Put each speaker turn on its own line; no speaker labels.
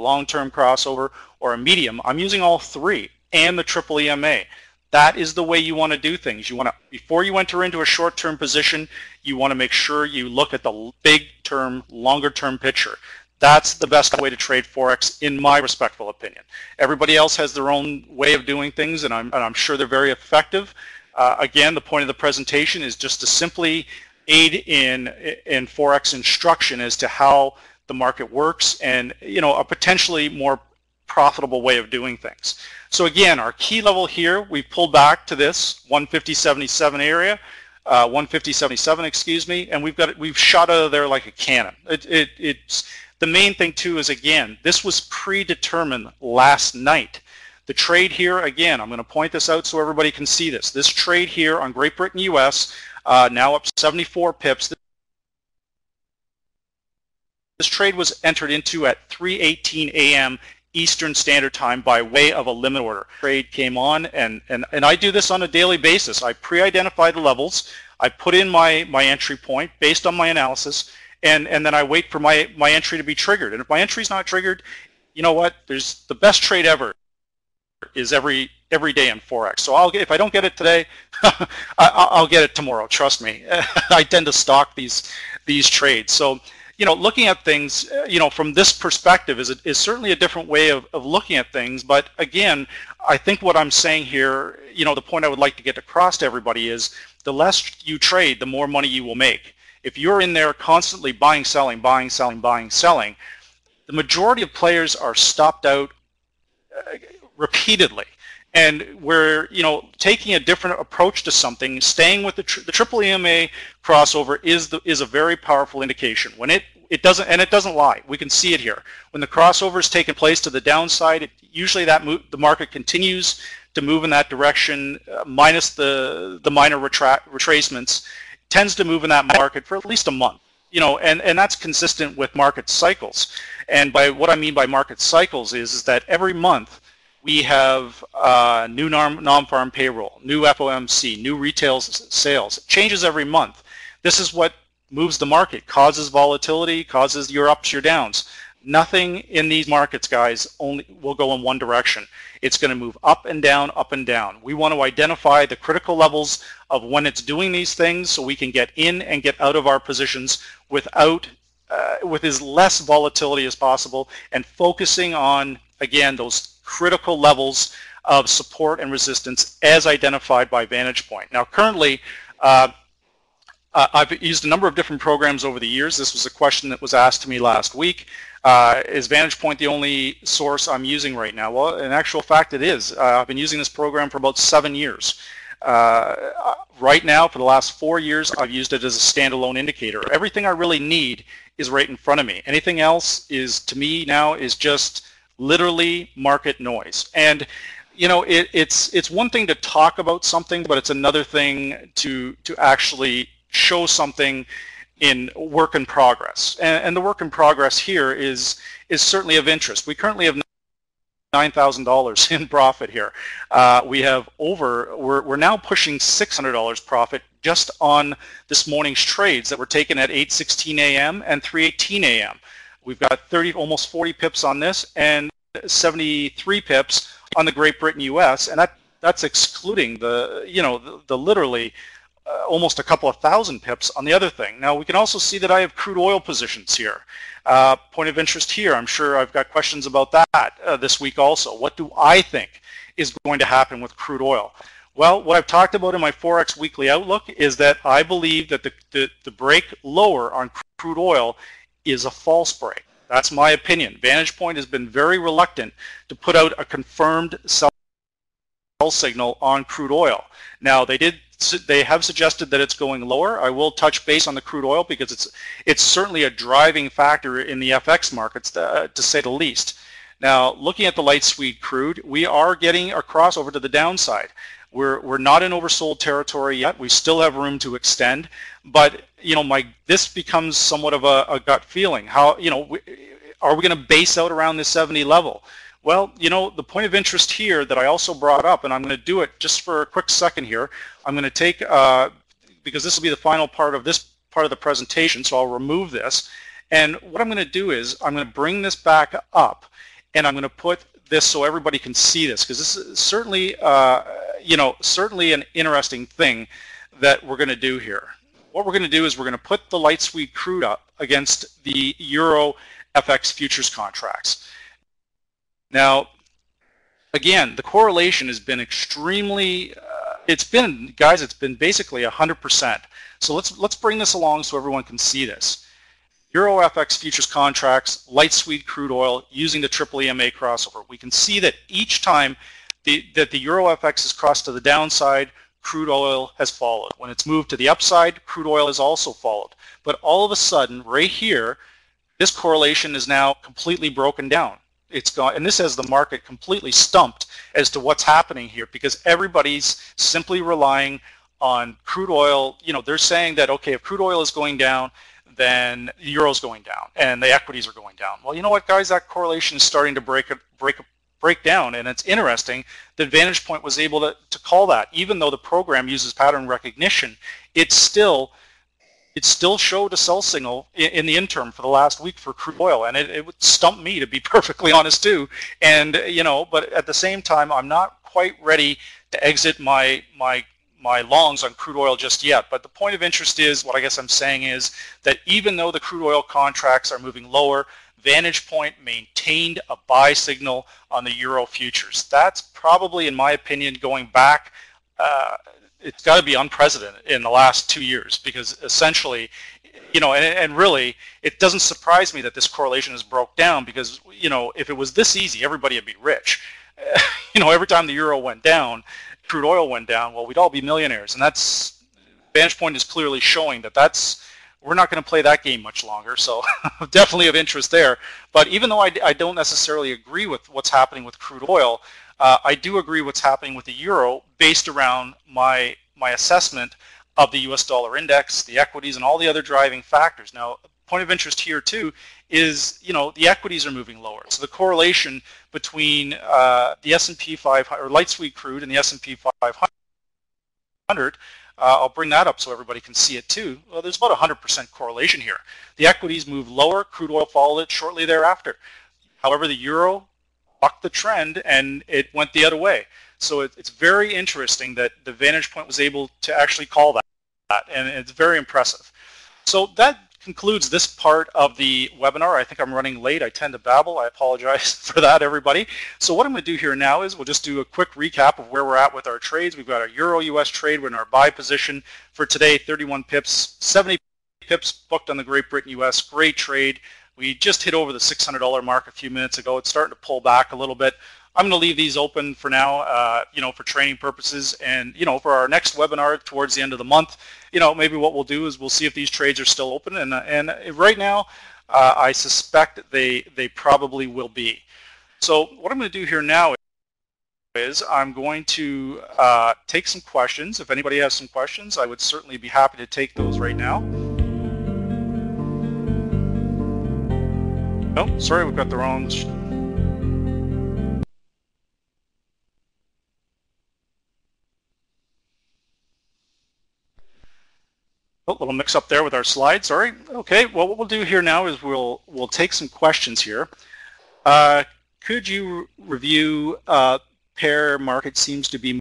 long-term crossover, or a medium. I'm using all three and the triple EMA. That is the way you want to do things. You want to, before you enter into a short-term position, you want to make sure you look at the big-term, longer-term picture. That's the best way to trade Forex, in my respectful opinion. Everybody else has their own way of doing things, and I'm sure they're very effective. Again, the point of the presentation is just to simply aid in Forex instruction as to how the market works, and a potentially more profitable way of doing things. So again, our key level here, we've pulled back to this 150.77 area, 150.77, excuse me, and we've shot out of there like a cannon. It's the main thing too is, again, this was predetermined last night. The trade here, again, I'm going to point this out so everybody can see this. This trade here on Great Britain US, now up 74 pips. This trade was entered into at 3:18 a.m. Eastern Standard Time by way of a limit order. Trade came on, and I do this on a daily basis. I pre-identify the levels. I put in my entry point based on my analysis, and then I wait for my entry to be triggered. And if my entry's not triggered, you know what? There's the best trade ever is every day in Forex. So if I don't get it today, I'll get it tomorrow. Trust me. I tend to stock these trades. So looking at things, from this perspective is certainly a different way of looking at things. But again, I think what I'm saying here, the point I would like to get across to everybody is the less you trade, the more money you will make. If you're in there constantly buying, selling, buying, selling, buying, selling, the majority of players are stopped out repeatedly. And we're, taking a different approach to something, staying with the triple EMA crossover is a very powerful indication. When it doesn't lie. We can see it here. When the crossover is taking place to the downside, usually the market continues to move in that direction, minus the minor retracements, tends to move in that market for at least a month. And that's consistent with market cycles. And by what I mean by market cycles is that every month we have new non-farm payroll, new FOMC, new retail sales. It changes every month. This is what moves the market, causes volatility, causes your ups, your downs. Nothing in these markets, guys, only will go in one direction. It's going to move up and down, up and down. We want to identify the critical levels of when it's doing these things so we can get in and get out of our positions with as less volatility as possible, and focusing on, again, those critical levels of support and resistance as identified by Vantage Point. Now, currently, I've used a number of different programs over the years. This was a question that was asked to me last week. Is Vantage Point the only source I'm using right now? Well, in actual fact, it is. I've been using this program for about 7 years. Right now, for the last 4 years, I've used it as a standalone indicator. Everything I really need is right in front of me. Anything else is, to me now, is just literally market noise. And it's one thing to talk about something, but it's another thing to actually show something in work in progress. And the work in progress here is certainly of interest. We currently have $9,000 in profit here. We're now pushing $600 profit just on this morning's trades that were taken at 8:16 a.m. and 3:18 a.m. We've got almost 40 pips on this and 73 pips on the Great Britain US, and that's excluding the literally almost a couple of thousand pips on the other thing. Now, we can also see that I have crude oil positions here. Point of interest here, I'm sure I've got questions about that this week also. What do I think is going to happen with crude oil? Well, what I've talked about in my Forex Weekly Outlook is that I believe that the break lower on crude oil is a false break. That's my opinion. Vantage Point has been very reluctant to put out a confirmed sell signal on crude oil. Now, they have suggested that it's going lower. I will touch base on the crude oil because it's certainly a driving factor in the FX markets, to say the least. Now, looking at the light sweet crude, we are getting a crossover to the downside. We're not in oversold territory yet. We still have room to extend, but this becomes somewhat of a gut feeling. How are we going to base out around this 70 level? Well, the point of interest here that I also brought up, and I'm going to do it just for a quick second here. I'm going to take, because this will be the final part of this part of the presentation, so I'll remove this. And what I'm going to do is I'm going to bring this back up. and I'm going to put this so everybody can see this, because this is certainly, certainly an interesting thing that we're going to do here. What we're going to do is we're going to put the light sweet crude up against the Euro FX futures contracts. Now, again, the correlation has been extremely, it's been basically 100%. So let's bring this along so everyone can see this. Euro FX futures contracts, light sweet crude oil using the triple EMA crossover. We can see that each time that the Euro FX has crossed to the downside, crude oil has followed. When it's moved to the upside, crude oil has also followed. But all of a sudden, right here, this correlation is now completely broken down. It's gone, and this has the market completely stumped as to what's happening here, because everybody's simply relying on crude oil. They're saying that, okay, if crude oil is going down, then the euro's going down and the equities are going down. Well, you know what, guys, that correlation is starting to break down, and it's interesting that Vantage Point was able to call that. Even though the program uses pattern recognition, it still showed a sell signal in the interim for the last week for crude oil, and it would stump me, to be perfectly honest, too. And but at the same time, I'm not quite ready to exit my longs on crude oil just yet. But the point of interest is, what I guess I'm saying is that even though the crude oil contracts are moving lower, Vantage Point maintained a buy signal on the Euro futures. That's probably, in my opinion, going back, it's got to be unprecedented in the last 2 years, because essentially, and really, it doesn't surprise me that this correlation is broke down, because, if it was this easy, everybody would be rich. Every time the Euro went down, crude oil went down, well, we'd all be millionaires. And that's, Vantage Point is clearly showing that we're not going to play that game much longer. So definitely of interest there. But even though I don't necessarily agree with what's happening with crude oil, I do agree what's happening with the euro based around my assessment of the US dollar index, the equities, and all the other driving factors. Now, point of interest here too is, the equities are moving lower. So the correlation between the S&P 500, or light sweet crude, and the S&P 500, I'll bring that up so everybody can see it too. Well, there's about 100% correlation here. The equities moved lower, crude oil followed it shortly thereafter. However, the euro bucked the trend and it went the other way. So it's very interesting that the Vantage Point was able to actually call that, and it's very impressive. So that concludes this part of the webinar. I think I'm running late. I tend to babble. I apologize for that, everybody. So what I'm going to do here now is we'll just do a quick recap of where we're at with our trades. We've got our Euro-US trade. We're in our buy position for today, 31 pips, 70 pips booked on the Great Britain US. Great trade. We just hit over the $600 mark a few minutes ago. It's starting to pull back a little bit. I'm going to leave these open for now, for training purposes, and for our next webinar towards the end of the month, maybe what we'll do is we'll see if these trades are still open, and right now, I suspect they probably will be. So what I'm going to do here now is I'm going to take some questions. If anybody has some questions, I would certainly be happy to take those right now. Oh, sorry, we've got the wrong. Oh, a little mix up there with our slides, sorry. Okay, well, what we'll do here now is we'll take some questions here. Could you review pair market seems to be